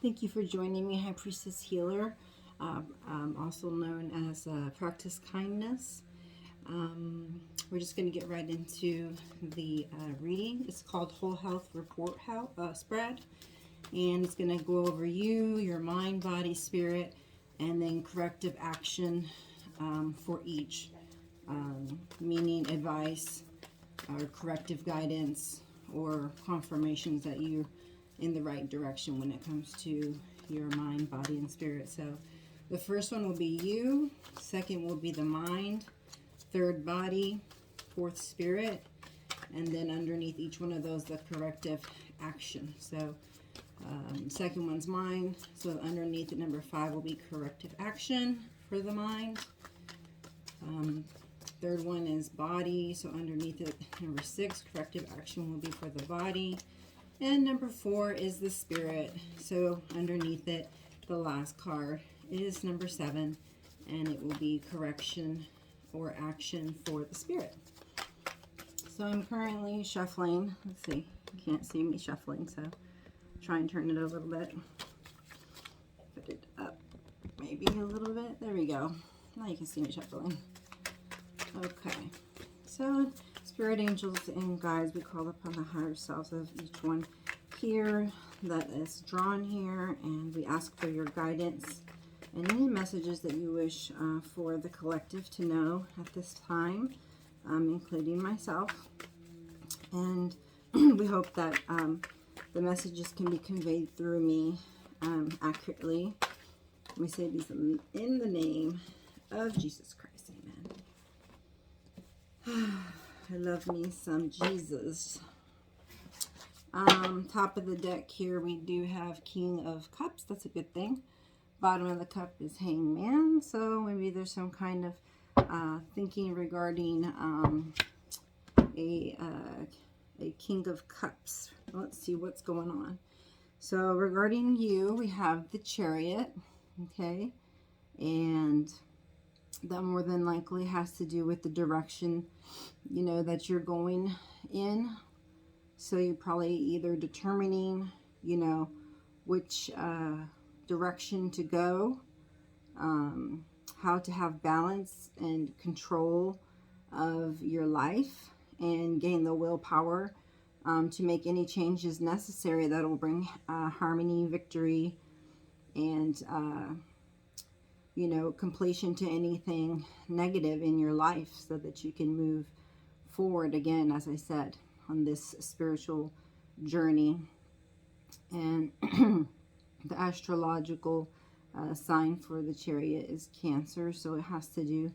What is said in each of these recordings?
Thank you for joining me, High Priestess Healer, also known as Practice Kindness. We're just going to get right into the reading. It's called Whole Health Report Spread, and it's going to go over you, your mind, body, spirit, and then corrective action for each, meaning advice or corrective guidance or confirmations that you're in the right direction when it comes to your mind, body, and spirit. So the first one will be you, second will be the mind, third body, fourth spirit, and then underneath each one of those the corrective action. So second one's mind, so underneath it number 5 will be corrective action for the mind. Third one is body, so underneath it number 6 corrective action will be for the body. And number 4 is the spirit, so underneath it the last card is number 7, and it will be correction or action for the spirit. So I'm currently shuffling. Let's see, you can't see me shuffling, so try and turn it a little bit. Put it up maybe a little bit. There we go. Now you can see me shuffling. Okay, so spirit angels and guides, we call upon the higher selves of each one here that is drawn here, and we ask for your guidance and any messages that you wish for the collective to know at this time, including myself. And we hope that the messages can be conveyed through me accurately. We say these in the name of Jesus Christ. Amen. I love me some Jesus. Top of the deck here we do have King of Cups. That's a good thing. Bottom of the cup is Hangman. So maybe there's some kind of thinking regarding a King of Cups. Let's see what's going on. So regarding you, we have the Chariot. Okay. And that more than likely has to do with the direction, you know, that you're going in. So you're probably either determining, you know, which direction to go, how to have balance and control of your life, and gain the willpower to make any changes necessary that will bring harmony, victory, and you know, completion to anything negative in your life, so that you can move forward again, as I said, on this spiritual journey. And the astrological sign for the Chariot is Cancer, so it has to do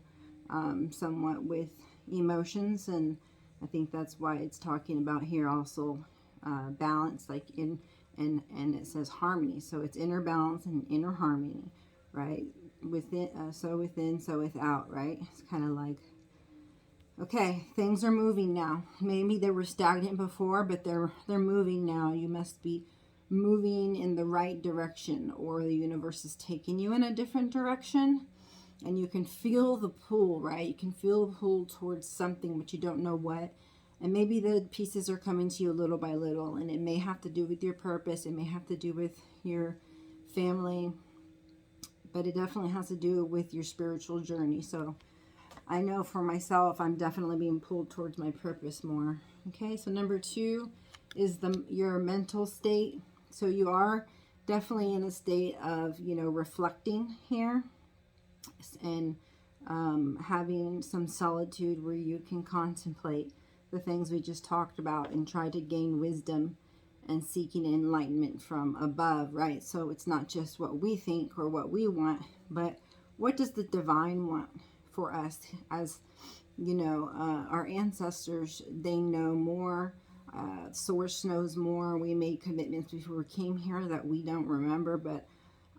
somewhat with emotions, and I think that's why it's talking about here also balance, like in and it says harmony, so it's inner balance and inner harmony, right? Within, so within, so without, right? It's kind of like, okay, things are moving now. Maybe they were stagnant before, but they're moving now. You must be moving in the right direction, or the universe is taking you in a different direction, and you can feel the pull, right? You can feel the pull towards something, but you don't know what. And maybe the pieces are coming to you little by little, and it may have to do with your purpose. It may have to do with your family, but it definitely has to do with your spiritual journey. So I know for myself, I'm definitely being pulled towards my purpose more. Okay, so number 2 is your mental state. So you are definitely in a state of, you know, reflecting here, and having some solitude where you can contemplate the things we just talked about and try to gain wisdom and seeking enlightenment from above, right? So it's not just what we think or what we want, but what does the divine want for us? As you know, our ancestors, they know more. Source knows more. We made commitments before we came here that we don't remember, but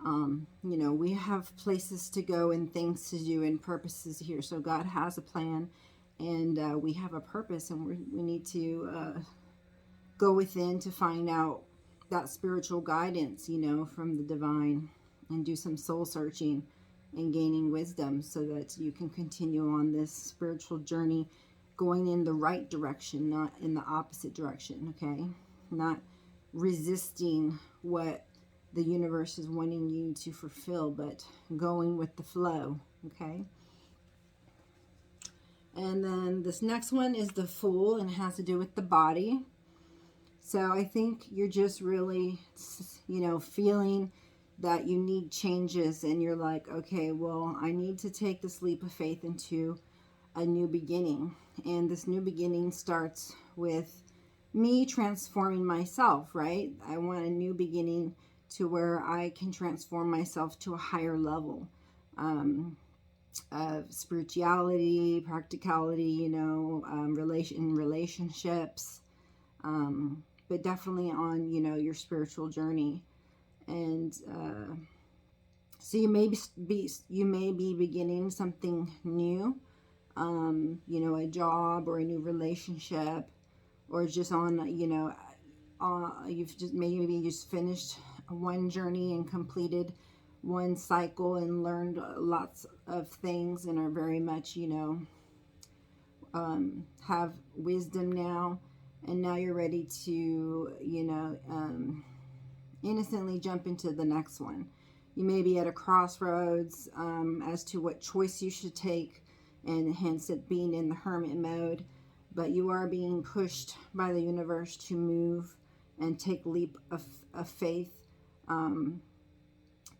you know, we have places to go and things to do and purposes here. So God has a plan, and we have a purpose, and we need to go within to find out that spiritual guidance, you know, from the divine, and do some soul searching and gaining wisdom, so that you can continue on this spiritual journey, going in the right direction, not in the opposite direction. Okay, not resisting what the universe is wanting you to fulfill, but going with the flow, okay? And then this next one is the Fool, and it has to do with the body. So I think you're just really, feeling that you need changes, and you're like, okay, well, I need to take this leap of faith into a new beginning. And this new beginning starts with me transforming myself, right? I want a new beginning to where I can transform myself to a higher level of spirituality, practicality, relationships, but definitely on, your spiritual journey. And so you may be beginning something new, a job or a new relationship, or just on, you've just finished one journey and completed one cycle and learned lots of things and are very much, have wisdom now. And now you're ready to, innocently jump into the next one. You may be at a crossroads as to what choice you should take, and hence it being in the hermit mode. But you are being pushed by the universe to move and take leap of faith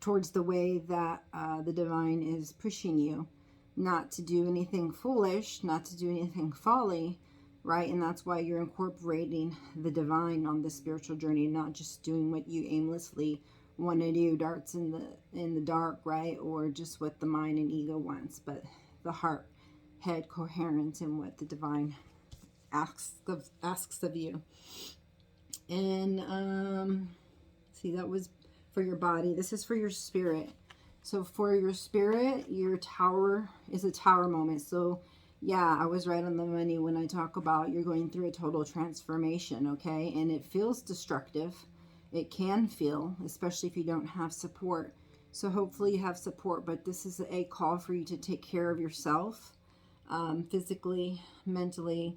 towards the way that the divine is pushing you. Not to do anything foolish, not to do anything folly, right? And that's why you're incorporating the divine on this spiritual journey, not just doing what you aimlessly want to do, darts in the dark, right? Or just what the mind and ego wants, but the heart, head coherence in what the divine asks of you. And see, that was for your body. This is for your spirit. So for your spirit, your tower is a tower moment. So yeah, I was right on the money when I talk about you're going through a total transformation, okay? And it feels destructive. It can feel, especially if you don't have support. So hopefully you have support, but this is a call for you to take care of yourself, physically, mentally,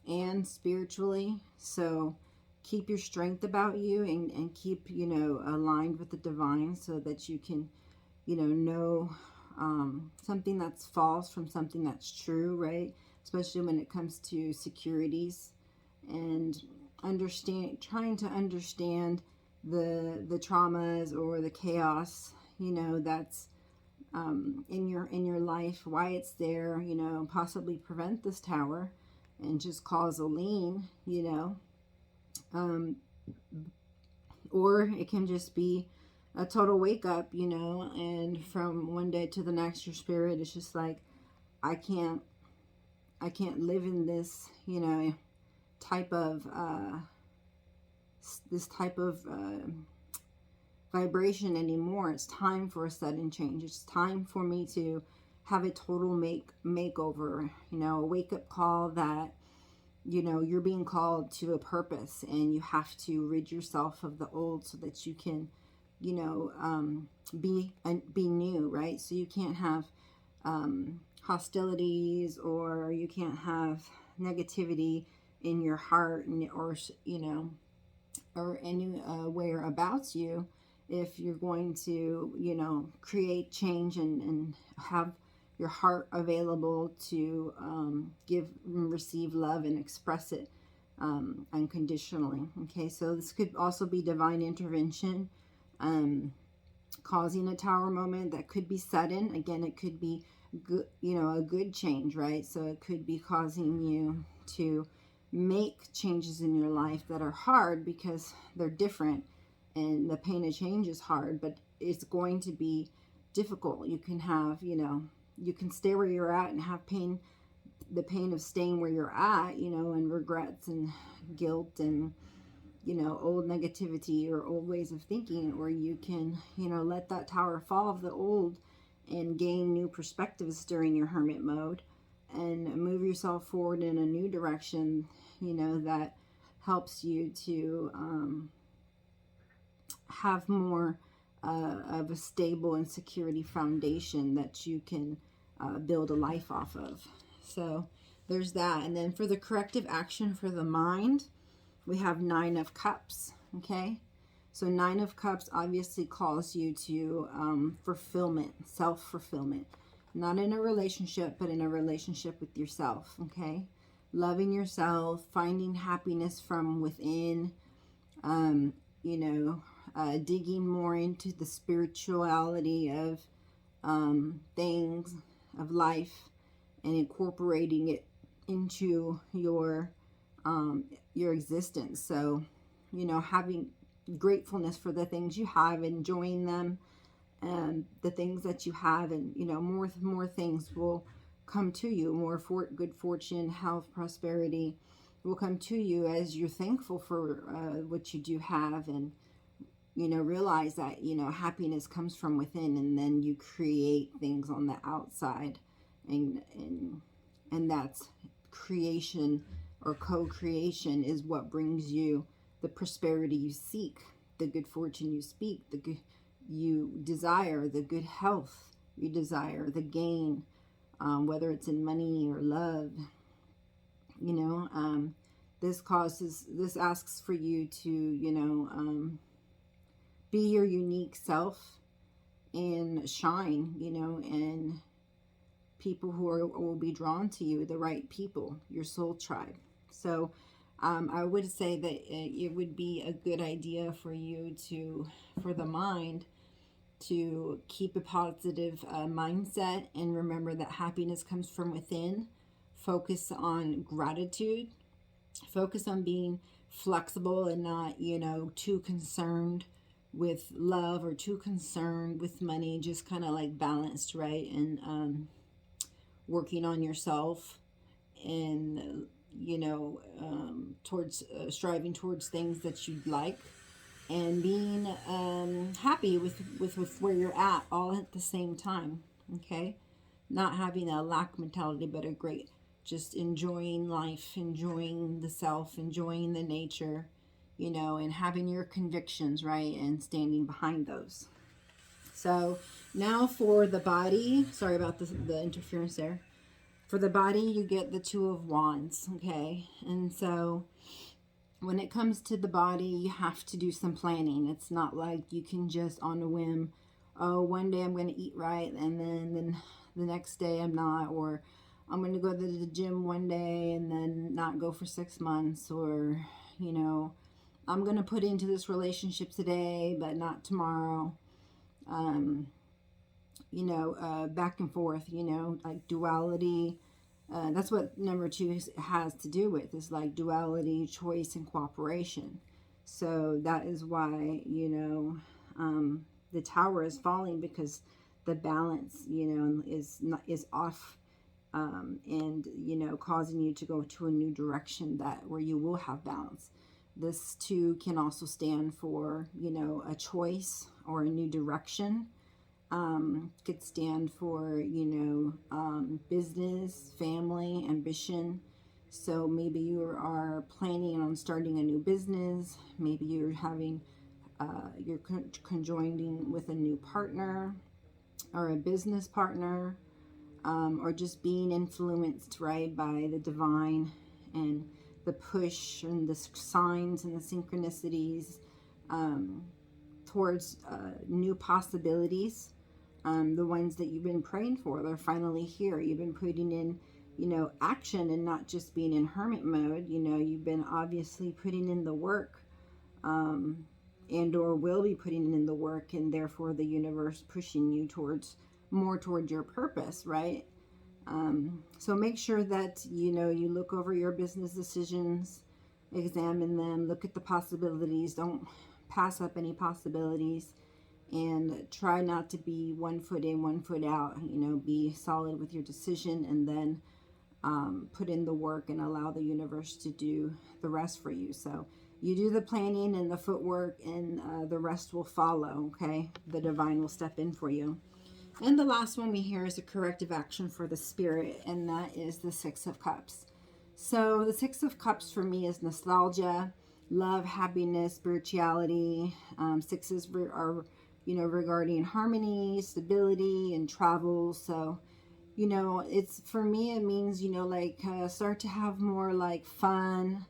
and spiritually. So keep your strength about you and keep, aligned with the divine so that you can, know something that's false from something that's true, right? Especially when it comes to securities, and trying to understand the traumas or the chaos, that's in your life, why it's there, possibly prevent this tower and just cause a lien, or it can just be a total wake up, and from one day to the next, your spirit is just like, I can't live in this, type of, vibration anymore. It's time for a sudden change. It's time for me to have a total makeover, a wake up call that, you're being called to a purpose, and you have to rid yourself of the old so that you can, be new, right? So you can't have hostilities, or you can't have negativity in your heart, or anywhere about you, if you're going to, create change and have your heart available to give and receive love and express it unconditionally. Okay, so this could also be divine intervention, causing a tower moment that could be sudden. Again, it could be good, a good change, right? So it could be causing you to make changes in your life that are hard because they're different, and the pain of change is hard, but it's going to be difficult. You can have, you can stay where you're at and have pain, the pain of staying where you're at, and regrets and guilt and, old negativity or old ways of thinking, or you can, let that tower fall of the old and gain new perspectives during your hermit mode and move yourself forward in a new direction, that helps you to have more of a stable and security foundation that you can build a life off of. So there's that. And then for the corrective action for the mind, we have 9 of Cups. Okay, So Nine of Cups obviously calls you to fulfillment, self-fulfillment. Not in a relationship, but in a relationship with yourself, okay? Loving yourself, finding happiness from within, you know, digging more into the spirituality of things, of life, and incorporating it into your existence. So, you know, having gratefulness for the things you have, enjoying them, and the things that you have, and you know, more things will come to you. More good fortune, health, prosperity will come to you as you're thankful for what you do have, and you know, realize that, you know, happiness comes from within, and then you create things on the outside, and that's creation, or co-creation is what brings you the prosperity you seek, the good fortune you speak, the good you desire, the good health you desire, the gain, whether it's in money or love. You know, this asks for you to, you know, be your unique self and shine, you know, and people who will be drawn to you, the right people, your soul tribe. So I would say that it would be a good idea for you to, for the mind, to keep a positive mindset and remember that happiness comes from within. Focus on gratitude. Focus on being flexible and not, you know, too concerned with love or too concerned with money. Just kind of like balanced, right? And working on yourself, and you know, towards striving towards things that you'd like, and being happy with where you're at, all at the same time. Okay, not having a lack mentality, but a great, just enjoying life, enjoying the self, enjoying the nature, you know, and having your convictions, right, and standing behind those. So now for the body, sorry about the interference there. For the body, you get the Two of Wands, okay? And so when it comes to the body, you have to do some planning. It's not like you can just on a whim, oh, one day I'm going to eat right, and then the next day I'm not, or I'm going to go to the gym one day and then not go for 6 months, or, you know, I'm going to put into this relationship today, but not tomorrow. You know, back and forth, you know, like duality. That's what number 2 has to do with, is like duality, choice, and cooperation. So that is why, you know, the tower is falling, because the balance, you know, is off, and you know, causing you to go to a new direction that where you will have balance. This 2 can also stand for, you know, a choice or a new direction. Could stand for, you know, business, family, ambition. So maybe you are planning on starting a new business. Maybe you're having, you're conjoining with a new partner or a business partner, or just being influenced, right, by the divine and the push and the signs and the synchronicities towards new possibilities. The ones that you've been praying for, they're finally here. You've been putting in, you know, action and not just being in hermit mode. You know, you've been obviously putting in the work, and or will be putting in the work, and therefore the universe pushing you towards more towards your purpose, right? So make sure that, you know, you look over your business decisions, examine them, look at the possibilities, don't pass up any possibilities, and try not to be 1 foot in, 1 foot out. You know, be solid with your decision, and then put in the work and allow the universe to do the rest for you. So you do the planning and the footwork, and the rest will follow, okay? The divine will step in for you. And the last one we hear is a corrective action for the spirit, and that is the Six of Cups. So the Six of Cups for me is nostalgia, love, happiness, spirituality. Sixes are, you know, regarding harmony, stability, and travel. So, you know, it's, for me, it means, you know, like start to have more like fun,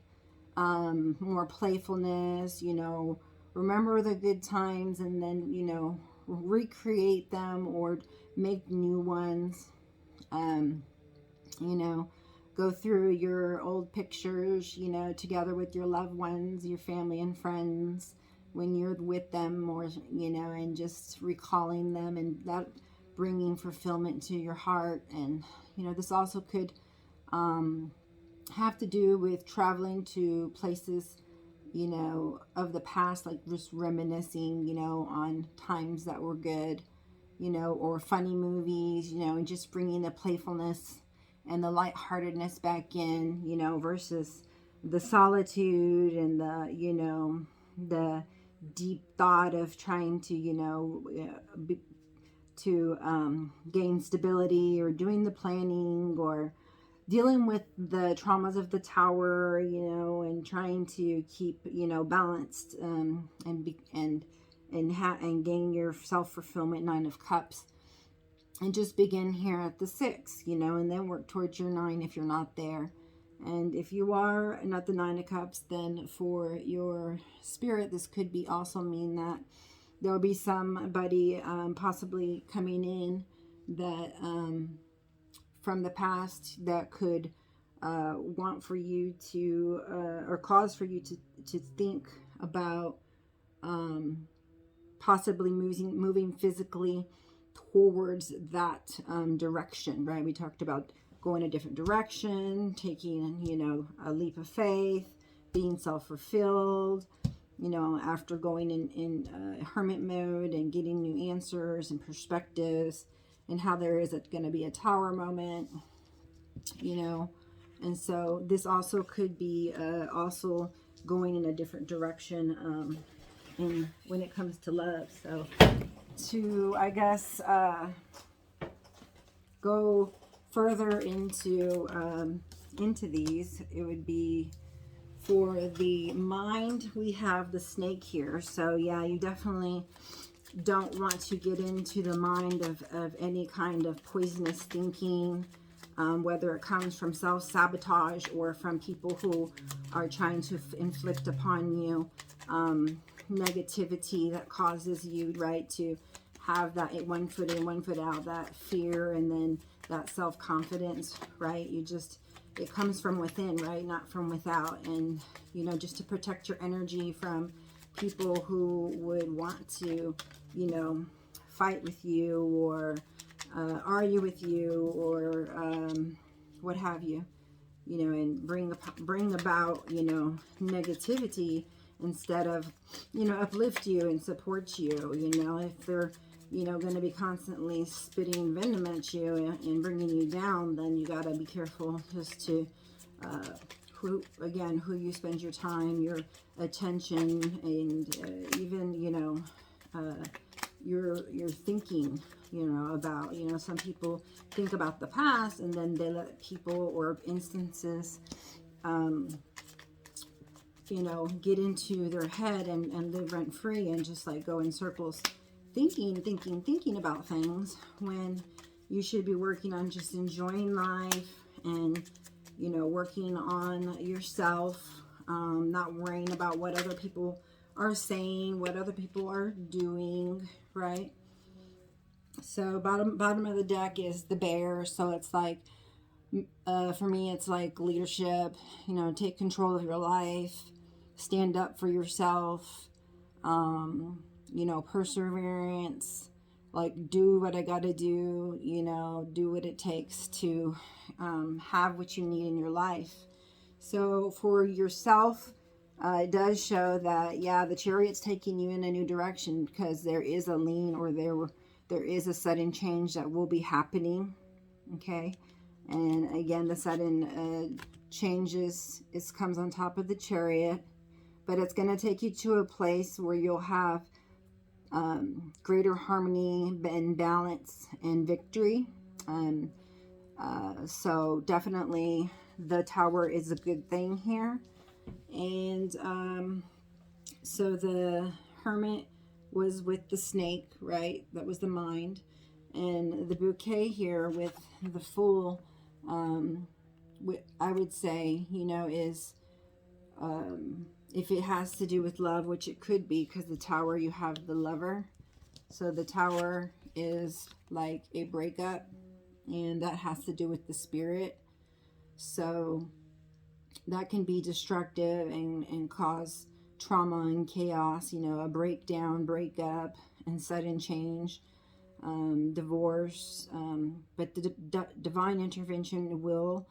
more playfulness, you know, remember the good times and then, you know, recreate them or make new ones. You know, go through your old pictures, you know, together with your loved ones, your family and friends, when you're with them, or, you know, and just recalling them, and that bringing fulfillment to your heart. And, you know, this also could have to do with traveling to places, you know, of the past, like just reminiscing, you know, on times that were good, you know, or funny movies, you know, and just bringing the playfulness and the lightheartedness back in, you know, versus the solitude and the, you know, the deep thought of trying to, you know, gain stability, or doing the planning, or dealing with the traumas of the tower, you know, and trying to keep, you know, balanced, and gain your self-fulfillment, 9 of Cups. And just begin here at the 6, you know, and then work towards your 9 if you're not there. And if you are not the 9 of Cups, then for your spirit, this could be also mean that there will be somebody possibly coming in that from the past that could want for you to, or cause for you to think about possibly moving physically towards that direction, right? We talked about going a different direction, taking, you know, a leap of faith, being self-fulfilled, you know, after going in hermit mode and getting new answers and perspectives, and how there is going to be a tower moment, you know. And so this also could be also going in a different direction when it comes to love. So to, I guess, go further into these, it would be for the mind. We have the snake here. So yeah, you definitely don't want to get into the mind of any kind of poisonous thinking, whether it comes from self-sabotage or from people who are trying to inflict upon you negativity that causes you, right, to have that one foot in, one foot out, that fear, and then that self-confidence, right? It comes from within, right, not from without. And, you know, just to protect your energy from people who would want to, you know, fight with you, or argue with you, or what have you, you know, and bring about, you know, negativity instead of, you know, uplift you and support you. You know, if they're, you know, going to be constantly spitting venom at you and bringing you down, then you got to be careful just to who you spend your time, your attention, and even, you know, your thinking, you know, about, you know, some people think about the past and then they let people or instances you know, get into their head and live rent free, and just like go in circles thinking about things, when you should be working on just enjoying life and, you know, working on yourself, not worrying about what other people are saying, what other people are doing, right? So bottom of the deck is the Bear. So it's like, for me, it's like leadership, you know, take control of your life, stand up for yourself, you know, perseverance, like do what I gotta do, you know, do what it takes to have what you need in your life. So for yourself, it does show that, yeah, the Chariot's taking you in a new direction, because there is a lean, or there is a sudden change that will be happening, okay? And again, the sudden changes, it comes on top of the Chariot, but it's going to take you to a place where you'll have greater harmony and balance and victory. So definitely the Tower is a good thing here. And so the Hermit was with the snake, right? That was the mind. And the Bouquet here with the Fool, I would say, you know, is if it has to do with love, which it could be, because the Tower, you have the Lover. So the Tower is like a breakup, and that has to do with the spirit. So that can be destructive and cause trauma and chaos, you know, a breakdown, breakup, and sudden change, divorce. But the divine intervention will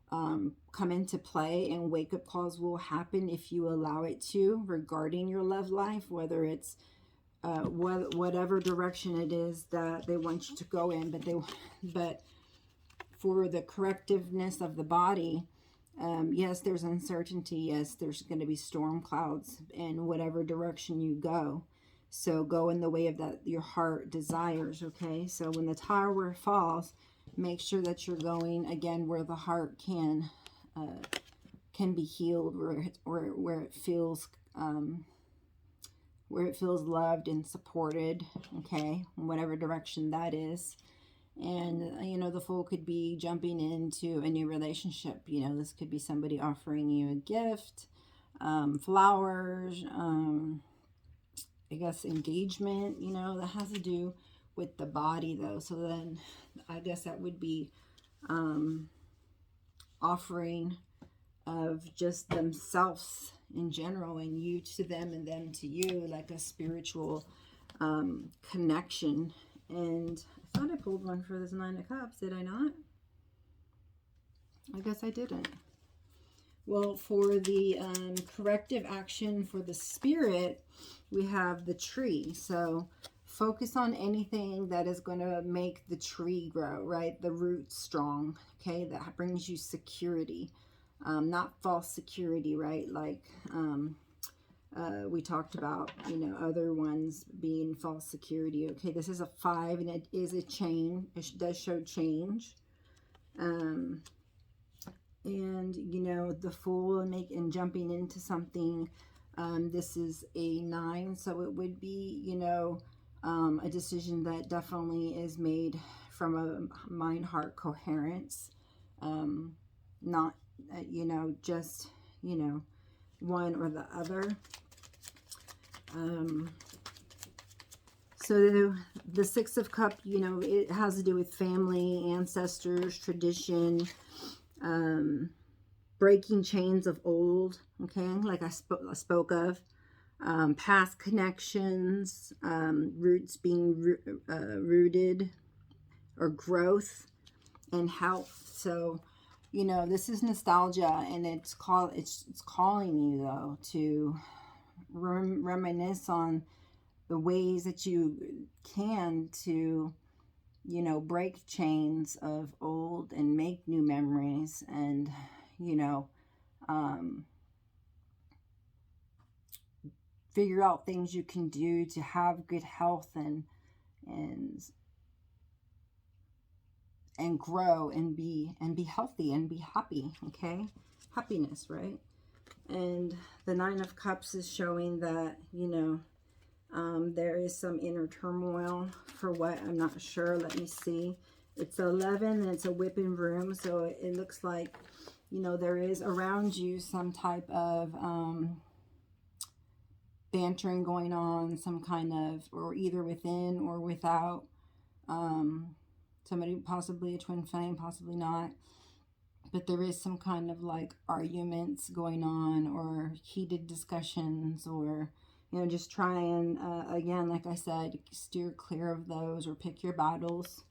come into play, and wake-up calls will happen if you allow it to, regarding your love life, whether it's whatever direction it is that they want you to go in. But for the correctiveness of the body, yes, there's uncertainty. Yes, there's going to be storm clouds in whatever direction you go. So go in the way of that your heart desires, okay? So when the Tower falls, make sure that you're going, again, where the heart can be healed, where it feels loved and supported, okay? Whatever direction that is. And, you know, the Fool could be jumping into a new relationship. You know, this could be somebody offering you a gift, flowers, I guess engagement, you know, that has to do with the body, though. So then I guess that would be offering of just themselves in general, and you to them and them to you, like a spiritual connection. And I thought I pulled one for this Nine of Cups. Did I not? I guess I didn't. Well, for the corrective action for the spirit, we have the tree. So focus on anything that is going to make the tree grow, right? The roots strong, okay? That brings you security, not false security, right? Like we talked about, you know, other ones being false security. Okay, this is a 5, and it is a chain. It does show change. And, you know, the Fool and jumping into something. This is a 9, so it would be, you know, a decision that definitely is made from a mind-heart coherence. Not, you know, just, you know, one or the other. So the 6 of Cups, you know, it has to do with family, ancestors, tradition, breaking chains of old, okay, like I spoke of, past connections, roots being rooted, or growth and health. So, you know, this is nostalgia, and it's calling you, though, to reminisce on the ways that you can to, you know, break chains of old and make new memories, and, you know, figure out things you can do to have good health and grow and be healthy and be happy, okay? Happiness, right? And the 9 of Cups is showing that, you know, there is some inner turmoil. For what? I'm not sure. Let me see. It's 11, and it's a whip and broom. So it looks like, you know, there is around you some type of bantering going on, some kind of, or either within or without. Somebody, possibly a twin flame, possibly not. But there is some kind of like arguments going on, or heated discussions, or, you know, just try and, again, like I said, steer clear of those, or pick your battles.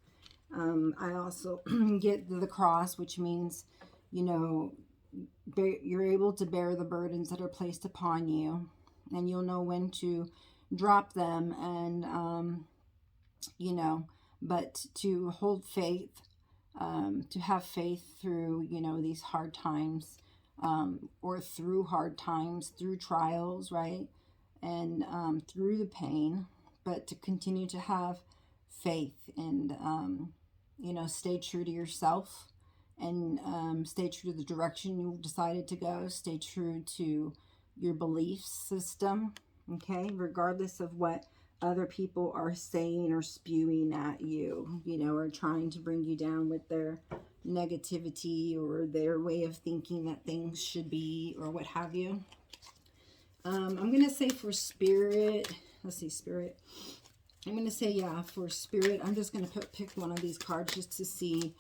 I also get the Cross, which means, you know, you're able to bear the burdens that are placed upon you, and you'll know when to drop them, and, you know, but to hold faith, to have faith through, you know, these hard times, or through hard times, through trials, right? And through the pain, but to continue to have faith, and, you know, stay true to yourself, and stay true to the direction you decided to go. Stay true to your belief system, okay? Regardless of what other people are saying or spewing at you, you know, or trying to bring you down with their negativity or their way of thinking that things should be, or what have you. I'm going to say for spirit, let's see, spirit. I'm going to say, yeah, for spirit, I'm just going to pick one of these cards just to see,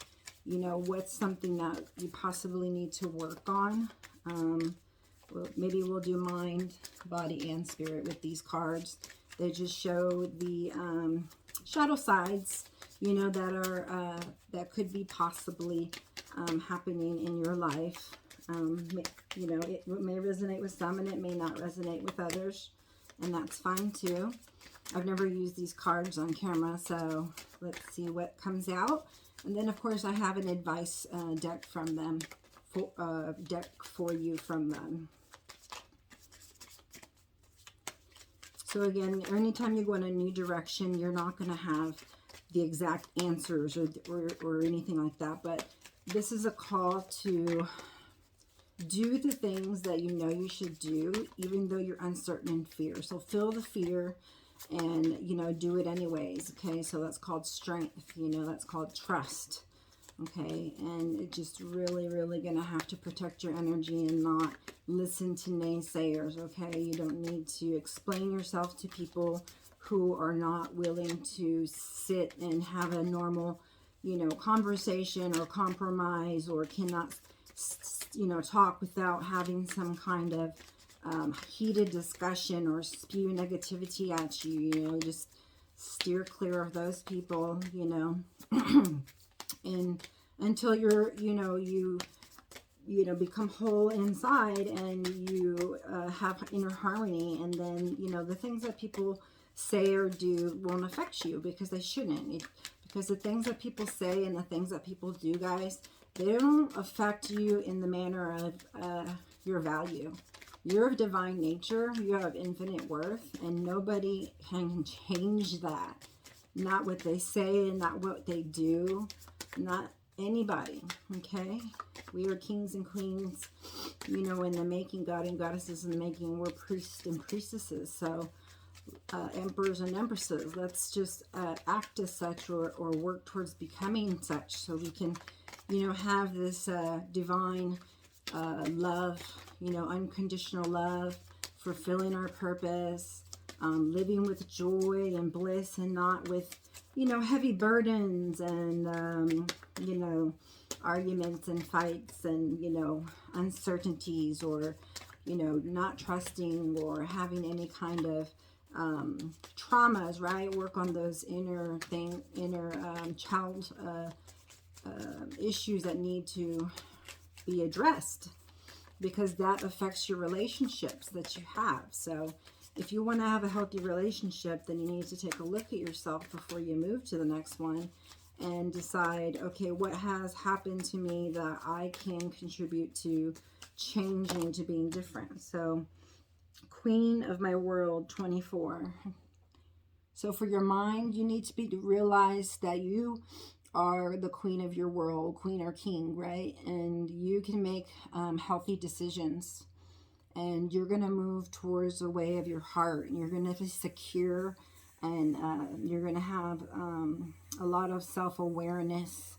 you know, what's something that you possibly need to work on. Well, maybe we'll do mind, body, and spirit with these cards. They just show the shadow sides, you know, that are that could be possibly happening in your life. You know, it may resonate with some and it may not resonate with others, and that's fine too. I've never used these cards on camera, so let's see what comes out. And then, of course, I have an advice deck from them, deck for you from them. So again, anytime you go in a new direction, you're not going to have the exact answers or anything like that. But this is a call to do the things that you know you should do, even though you're uncertain and fear. So feel the fear and, you know, do it anyways. Okay, so that's called strength. You know, that's called trust. Okay, and it just really going to have to protect your energy and not listen to naysayers. Okay, you don't need to explain yourself to people who are not willing to sit and have a normal, you know, conversation or compromise, or cannot, you know, talk without having some kind of heated discussion or spew negativity at you. You know, just steer clear of those people, you know. And until you're, you know, become whole inside and you have inner harmony, and then, you know, the things that people say or do won't affect you, because they shouldn't. Because the things that people say and the things that people do, guys, they don't affect you in the manner of your value. You're of divine nature. You have infinite worth, and nobody can change that. Not what they say and not what they do. Not anybody. Okay? We are kings and queens, you know, in the making. God and goddesses in the making. We're priests and priestesses. So, emperors and empresses. Let's just act as such, or work towards becoming such, so we can, you know, have this divine love, you know, unconditional love, fulfilling our purpose, living with joy and bliss, and not with, you know, heavy burdens and, you know, arguments and fights and, you know, uncertainties, or, you know, not trusting or having any kind of traumas, right? Work on those inner child issues that need to be addressed, because that affects your relationships that you have. So if you want to have a healthy relationship, then you need to take a look at yourself before you move to the next one and decide, okay, what has happened to me that I can contribute to changing, to being different. So Queen of my world, 24. So for your mind, you need to realize that you are the queen of your world, queen or king, right? And you can make healthy decisions, and you're going to move towards the way of your heart, and you're going to be secure, and you're going to have a lot of self-awareness,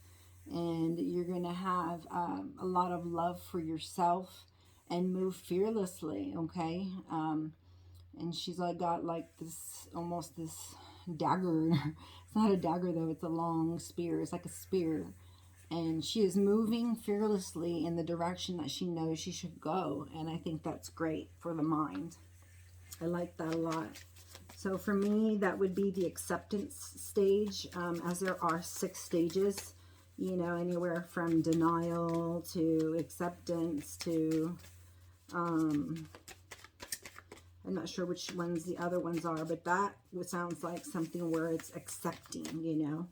and you're going to have a lot of love for yourself, and move fearlessly. Okay. And she's like got like this, almost this dagger. It's not a dagger though, it's a long spear. It's like a spear. And she is moving fearlessly in the direction that she knows she should go. And I think that's great for the mind. I like that a lot. So for me, that would be the acceptance stage, as there are 6 stages, you know, anywhere from denial to acceptance to, I'm not sure which ones the other ones are, but that sounds like something where it's accepting, you know,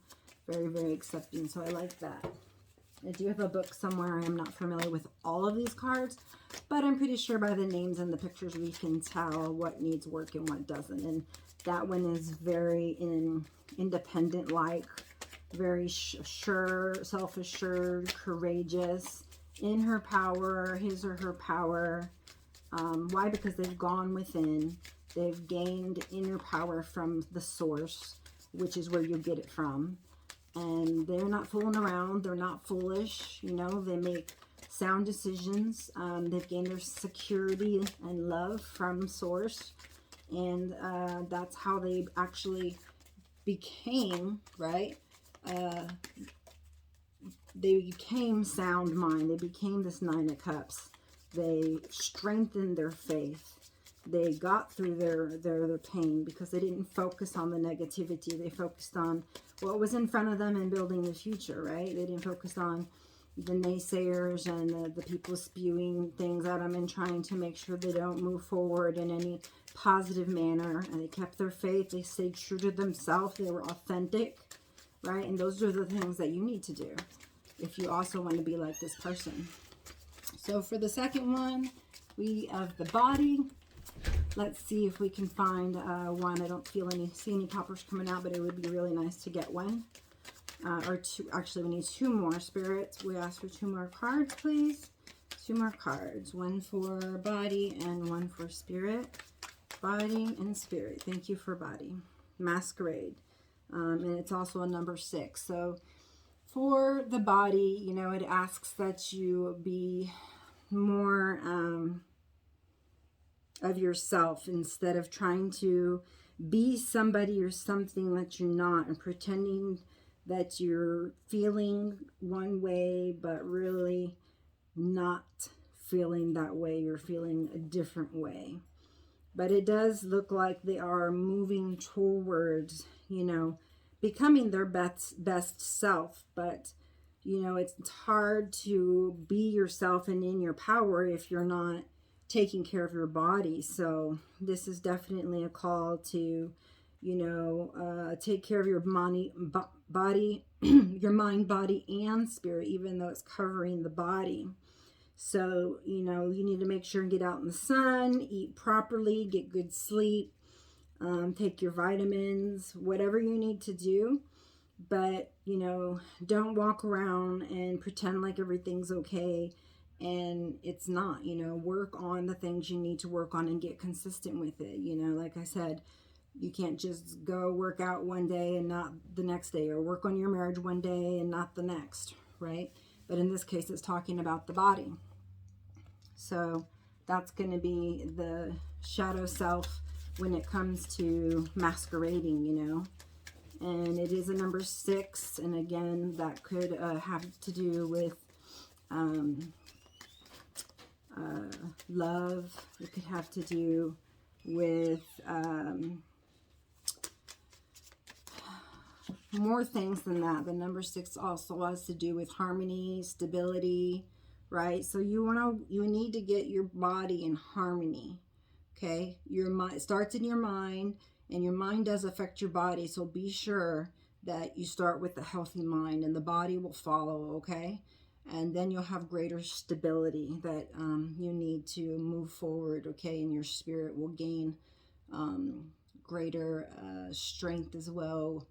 very, very accepting. So I like that. I do have a book somewhere. I am not familiar with all of these cards, but I'm pretty sure by the names and the pictures we can tell what needs work and what doesn't. And that one is very independent-like, very sure, self-assured, courageous, in her power, his or her power. Why? Because they've gone within. They've gained inner power from the source, which is where you get it from. And they're not fooling around. They're not foolish. You know, they make sound decisions. They've gained their security and love from source. And that's how they actually became, right? They became sound mind. They became this Nine of Cups. They strengthened their faith. They got through their pain because they didn't focus on the negativity. They focused on what was in front of them and building the future, right? They didn't focus on the naysayers and the people spewing things at them and trying to make sure they don't move forward in any positive manner. And they kept their faith. They stayed true to themselves. They were authentic, right? And those are the things that you need to do if you also want to be like this person. So for the second one, we have the body. Let's see if we can find one. I don't see any poppers coming out, but it would be really nice to get one. Or two. Actually, we need two more, spirits. We ask for two more cards, please. Two more cards. One for body and one for spirit. Body and spirit. Thank you for body. Masquerade. And it's also a number 6. So for the body, you know, it asks that you be more of yourself instead of trying to be somebody or something that you're not and pretending that you're feeling one way but really not feeling that way. You're feeling a different way. But it does look like they are moving towards, you know, becoming their best self. But, you know, it's hard to be yourself and in your power if you're not taking care of your body. So this is definitely a call to, you know, take care of your body, your mind, body, and spirit, even though it's covering the body. So, you know, you need to make sure and get out in the sun, eat properly, get good sleep, take your vitamins, whatever you need to do. But, you know, don't walk around and pretend like everything's okay and it's not. You know, work on the things you need to work on and get consistent with it. You know, like I said, you can't just go work out one day and not the next day, or work on your marriage one day and not the next, right? But in this case, it's talking about the body. So that's going to be the shadow self when it comes to masquerading, you know. And it is a number 6. And again, that could have to do with love. It could have to do with more things than that. The number 6 also has to do with harmony, stability, right? So you need to get your body in harmony. Okay, your mind starts in your mind, and your mind does affect your body. So be sure that you start with a healthy mind, and the body will follow. Okay, and then you'll have greater stability that you need to move forward. Okay, and your spirit will gain greater strength as well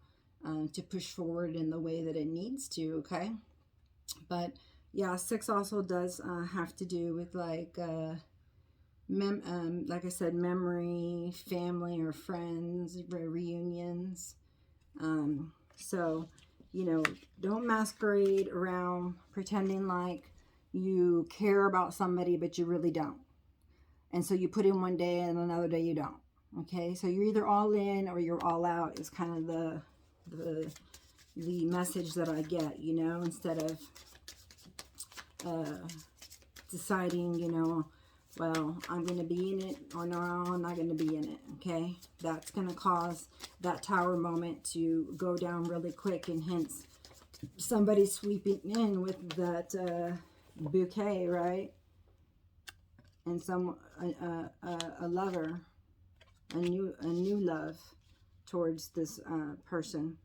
to push forward in the way that it needs to. Okay, but yeah, 6 also does have to do with like I said, memory, family or friends, reunions. So, you know, don't masquerade around pretending like you care about somebody, but you really don't. And so you put in one day and another day you don't. Okay, so you're either all in or you're all out is kind of the message that I get, you know, instead of deciding, you know, well, I'm going to be in it, or no, I'm not going to be in it, okay? That's going to cause that tower moment to go down really quick, and hence somebody sweeping in with that bouquet, right? And a lover, a new love towards this person.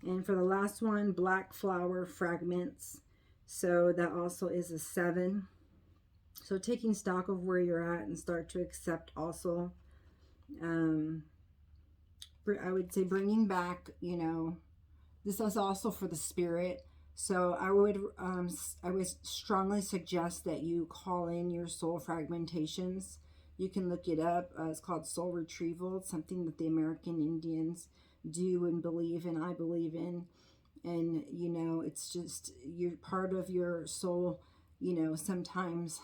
And for the last one, black flower fragments. So that also is a 7. So taking stock of where you're at and start to accept also, I would say bringing back, you know, this is also for the spirit. So I would strongly suggest that you call in your soul fragmentations. You can look it up. It's called soul retrieval. It's something that the American Indians do and believe in. I believe in. And, you know, it's just, you're part of your soul, you know, sometimes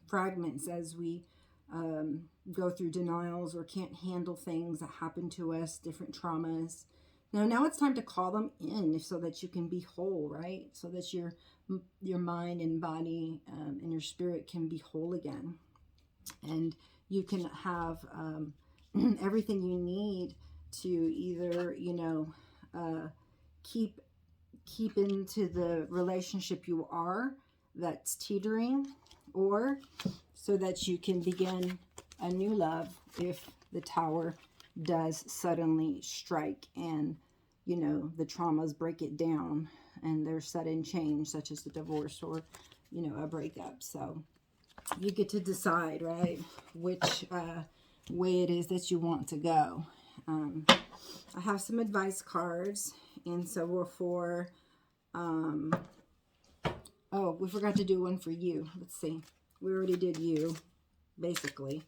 fragments as we go through denials or can't handle things that happen to us, different traumas. Now it's time to call them in so that you can be whole, right? So that your mind and body and your spirit can be whole again. And you can have everything you need to either, you know, keep into the relationship you are that's teetering, or so that you can begin a new love if the tower does suddenly strike and, you know, the traumas break it down and there's sudden change, such as a divorce or, you know, a breakup. So you get to decide, right, which way it is that you want to go. I have some advice cards, and so we're for, oh, we forgot to do one for you. Let's see. We already did you, basically,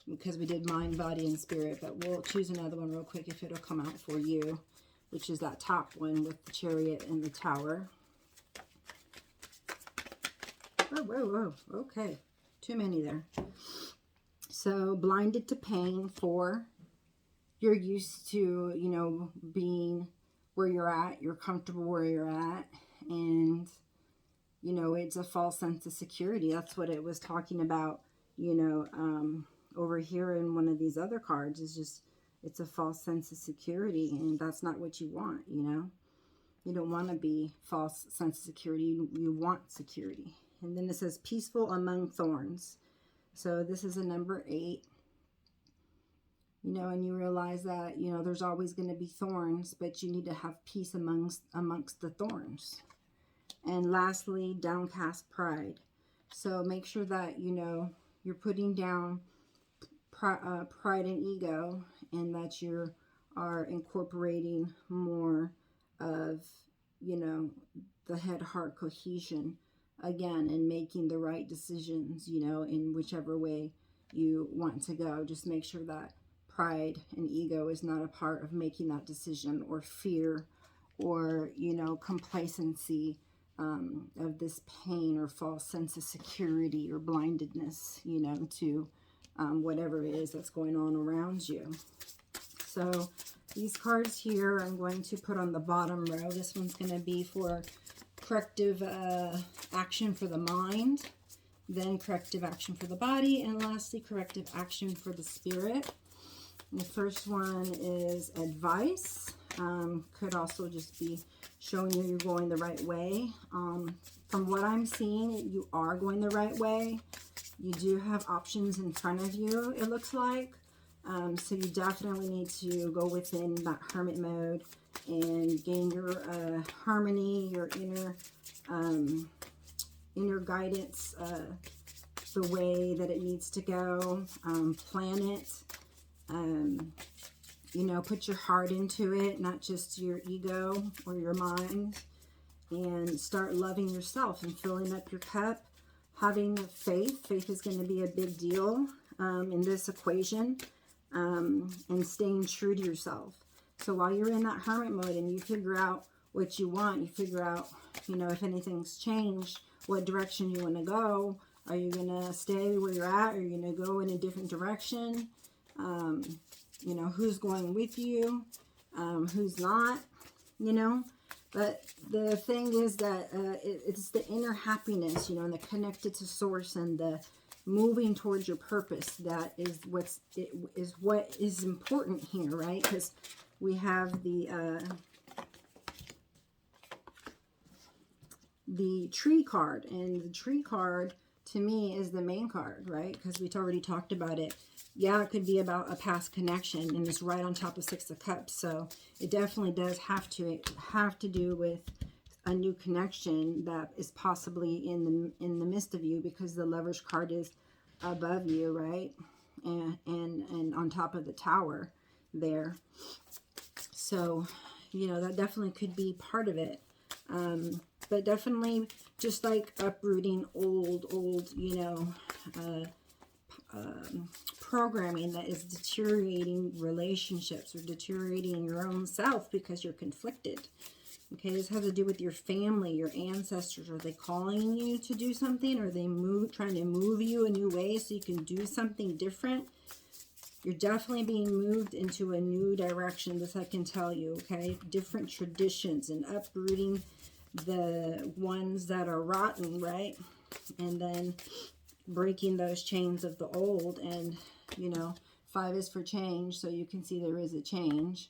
because we did mind, body, and spirit, but we'll choose another one real quick if it'll come out for you, which is that top one with the Chariot and the Tower. Oh, whoa, whoa. Okay. Too many there. So, blinded to pain, for you're used to, you know, being where you're at. You're comfortable where you're at. And, you know, it's a false sense of security. That's what it was talking about, you know, over here in one of these other cards. Is just, it's a false sense of security. And that's not what you want, you know. You don't want to be false sense of security. You want security. And then it says peaceful among thorns. So this is a number 8. You know, and you realize that, you know, there's always going to be thorns, but you need to have peace amongst the thorns. And lastly, downcast pride. So make sure that, you know, you're putting down pride and ego, and that you are incorporating more of, you know, the head-heart cohesion again, and making the right decisions, you know, in whichever way you want to go. Just make sure that pride and ego is not a part of making that decision, or fear, or, you know, complacency of this pain or false sense of security or blindedness, you know, to whatever it is that's going on around you. So these cards here I'm going to put on the bottom row. This one's going to be for corrective action for the mind, then corrective action for the body, and lastly corrective action for the spirit. And the first one is advice. Could also just be showing you you're going the right way. From what I'm seeing, you are going the right way. You do have options in front of you, it looks like. So you definitely need to go within that hermit mode and gain your harmony, your inner guidance, the way that it needs to go. Plan it. You know, put your heart into it, not just your ego or your mind, and start loving yourself and filling up your cup. Having faith. Faith is going to be a big deal in this equation, and staying true to yourself. So while you're in that hermit mode and you figure out what you want, you figure out, you know, if anything's changed, what direction you want to go. Are you going to stay where you're at? Or are you going to go in a different direction? You know, who's going with you, who's not, you know. But the thing is that it's the inner happiness, you know, and the connected to source and the moving towards your purpose that is what is important here, right? Because we have the tree card, and the tree card to me is the main card, right? Because we've already talked about it. Yeah, it could be about a past connection, and it's right on top of 6 of Cups. So it definitely does have to do with a new connection that is possibly in the midst of you, because the Lover's card is above you, right? And on top of the Tower there. So, you know, that definitely could be part of it. But definitely just like uprooting old, you know, programming that is deteriorating relationships or deteriorating your own self because you're conflicted. Okay, this has to do with your family, your ancestors. Are they calling you to do something? Are they trying to move you a new way so you can do something different? You're definitely being moved into a new direction. This I can tell you, okay? Different traditions and uprooting the ones that are rotten, right? And then breaking those chains of the old. And, you know, 5 is for change, so you can see there is a change.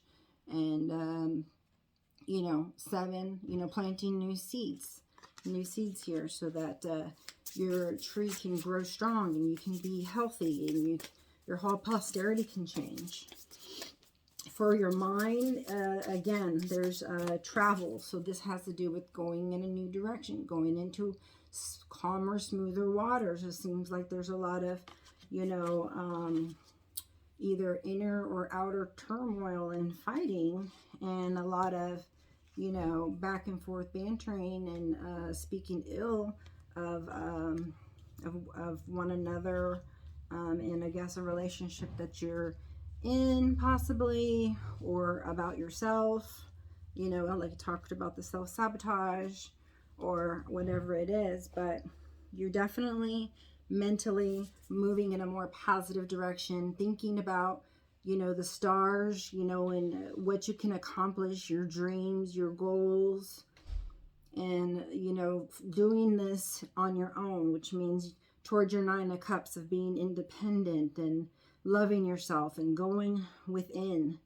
And, you know, 7, you know, planting new seeds here so that your tree can grow strong and you can be healthy and your whole posterity can change. For your mind, again, there's travel. So this has to do with going in a new direction, going into calmer, smoother waters. It seems like there's a lot of, you know, either inner or outer turmoil and fighting, and a lot of, you know, back and forth bantering and speaking ill of one another, and I guess a relationship that you're in possibly, or about yourself, you know, like I talked about the self-sabotage or whatever it is. But you're definitely mentally moving in a more positive direction, thinking about, you know, the stars, you know, and what you can accomplish, your dreams, your goals, and, you know, doing this on your own, which means towards your 9 of Cups of being independent and loving yourself and going within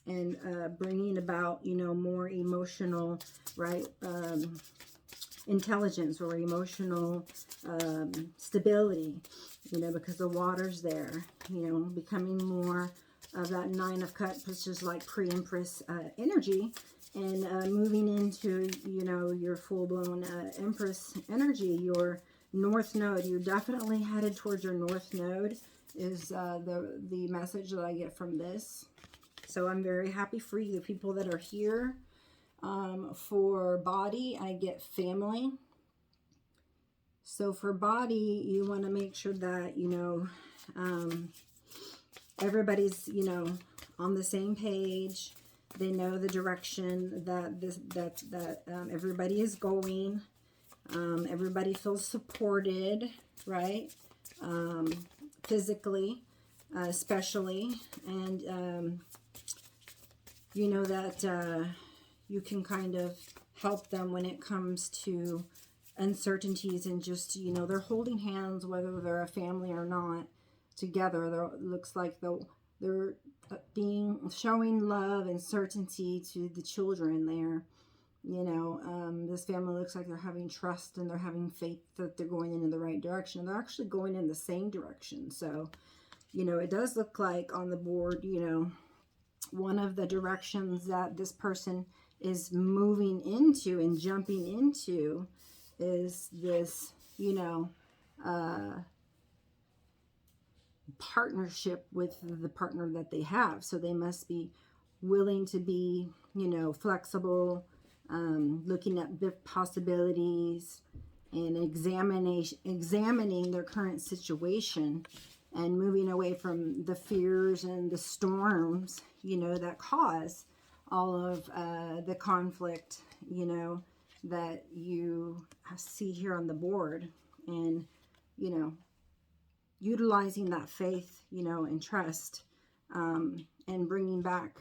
and bringing about, you know, more emotional, right, intelligence or emotional stability, you know, because the water's there, you know, becoming more of that 9 of Cups, which is like pre-Empress energy, and moving into, you know, your full-blown Empress energy, your North Node. You're definitely headed towards your North Node is the message that I get from this. So I'm very happy for you, the people that are here. For body, I get family. So for body, you want to make sure that, you know, everybody's, you know, on the same page. They know the direction that everybody is going. Everybody feels supported, right? Physically, especially. And you know that you can kind of help them when it comes to uncertainties, and just, you know, they're holding hands, whether they're a family or not, together. It looks like they're showing love and certainty to the children there. You know, this family looks like they're having trust and they're having faith that they're going in the right direction. They're actually going in the same direction. So, you know, it does look like on the board, you know, one of the directions that this person is moving into and jumping into is this, you know, partnership with the partner that they have. So they must be willing to be, you know, flexible, looking at the possibilities and examining their current situation and moving away from the fears and the storms, you know, that cause all of the conflict, you know, that you see here on the board. And, you know, utilizing that faith, you know, and trust, and bringing back,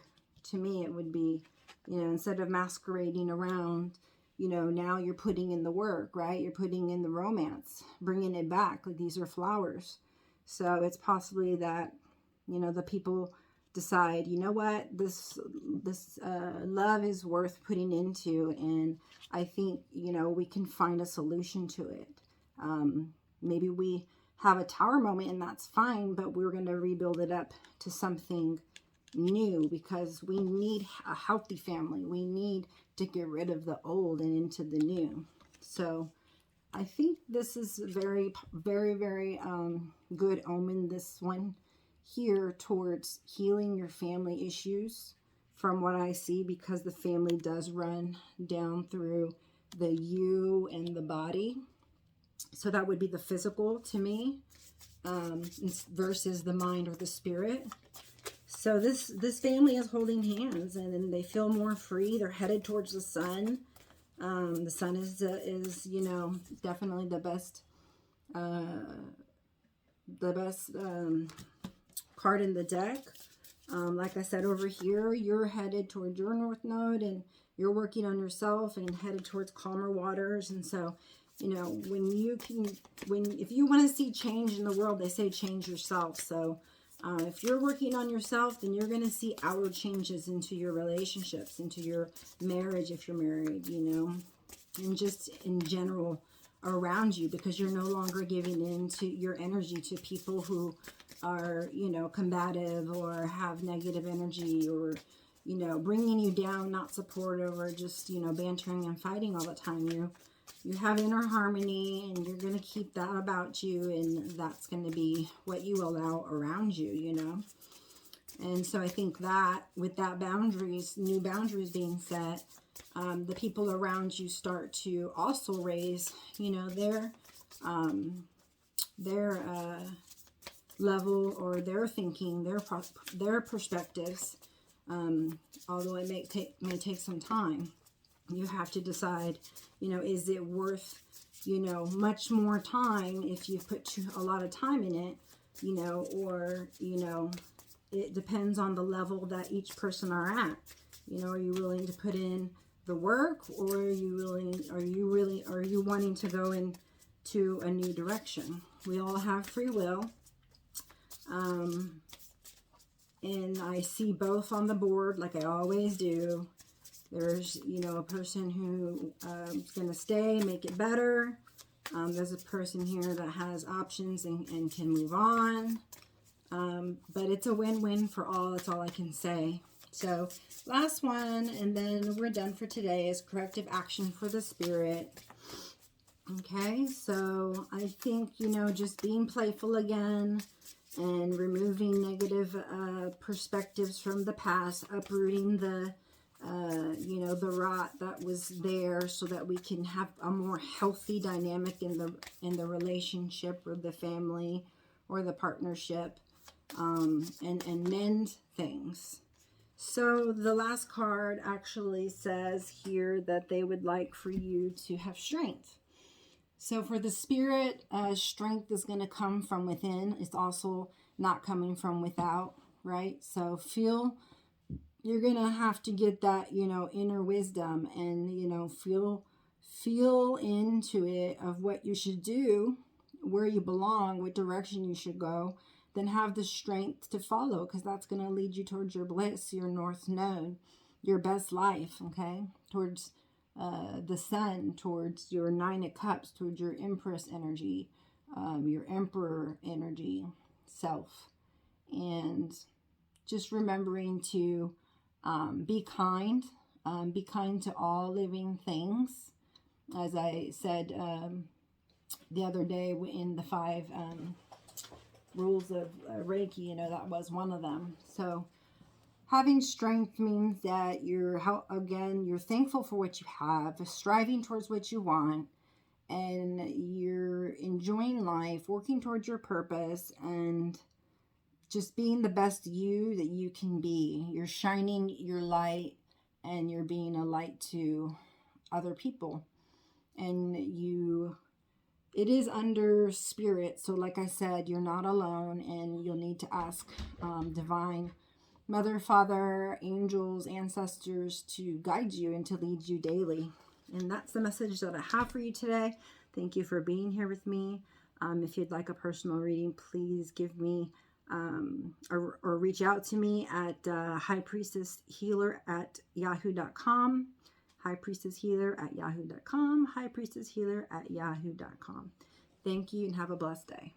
to me, it would be, you know, instead of masquerading around, you know, now you're putting in the work, right? You're putting in the romance, bringing it back. Like, these are flowers. So it's possibly that, you know, the people decide, you know what, this love is worth putting into, and I think, you know, we can find a solution to it. Maybe we have a tower moment, and that's fine, but we're going to rebuild it up to something new, because we need a healthy family. We need to get rid of the old and into the new. So I think this is very, very, very good omen, this one here, towards healing your family issues, from what I see, because the family does run down through the you and the body. So that would be the physical to me, versus the mind or the spirit. So this family is holding hands, and then they feel more free. They're headed towards the sun. The sun is you know, definitely the best card in the deck. Like I said, over here, you're headed toward your North Node, and you're working on yourself and headed towards calmer waters. And so, you know, if you want to see change in the world, they say change yourself. So if you're working on yourself, then you're going to see outward changes into your relationships, into your marriage if you're married, you know, and just in general around you, because you're no longer giving in to your energy to people who are, you know, combative or have negative energy, or, you know, bringing you down, not supportive, or just, you know, bantering and fighting all the time. You have inner harmony, and you're going to keep that about you, and that's going to be what you allow around you, you know. And so I think that with that boundaries, new boundaries being set, the people around you start to also raise, you know, their level, or their thinking, their perspectives. Although it may take some time, you have to decide, you know, is it worth, you know, much more time if you put a lot of time in it, you know, or, you know, it depends on the level that each person are at. You know, are you willing to put in the work, or are you wanting to go into a new direction? We all have free will. And I see both on the board, like I always do. There's, you know, a person who is going to stay, make it better. There's a person here that has options and can move on. But it's a win-win for all. That's all I can say. So last one, and then we're done for today, is corrective action for the spirit. Okay, so I think, you know, just being playful again, and removing negative perspectives from the past, uprooting the, you know, the rot that was there, so that we can have a more healthy dynamic in the relationship, or the family, or the partnership, and mend things. So the last card actually says here that they would like for you to have strength. So for the spirit, strength is going to come from within. It's also not coming from without, right? So you're going to have to get that, you know, inner wisdom, and, you know, feel into it of what you should do, where you belong, what direction you should go. Then have the strength to follow, because that's going to lead you towards your bliss, your North Node, your best life, okay? Towards the sun, towards your Nine of Cups, towards your Empress energy, your Emperor energy, self. And just remembering to be kind to all living things. As I said the other day in the 5 rules of Reiki, you know, that was one of them. So having strength means that you're thankful for what you have, striving towards what you want, and you're enjoying life, working towards your purpose, and just being the best you that you can be. You're shining your light, and you're being a light to other people. And it is under spirit. So like I said, you're not alone, and you'll need to ask divine Mother, Father, angels, ancestors to guide you and to lead you daily. And that's the message that I have for you today. Thank you for being here with me. If you'd like a personal reading, please give me or reach out to me at highpriestesshealer@yahoo.com. highpriestesshealer@yahoo.com. highpriestesshealer@yahoo.com. Thank you, and have a blessed day.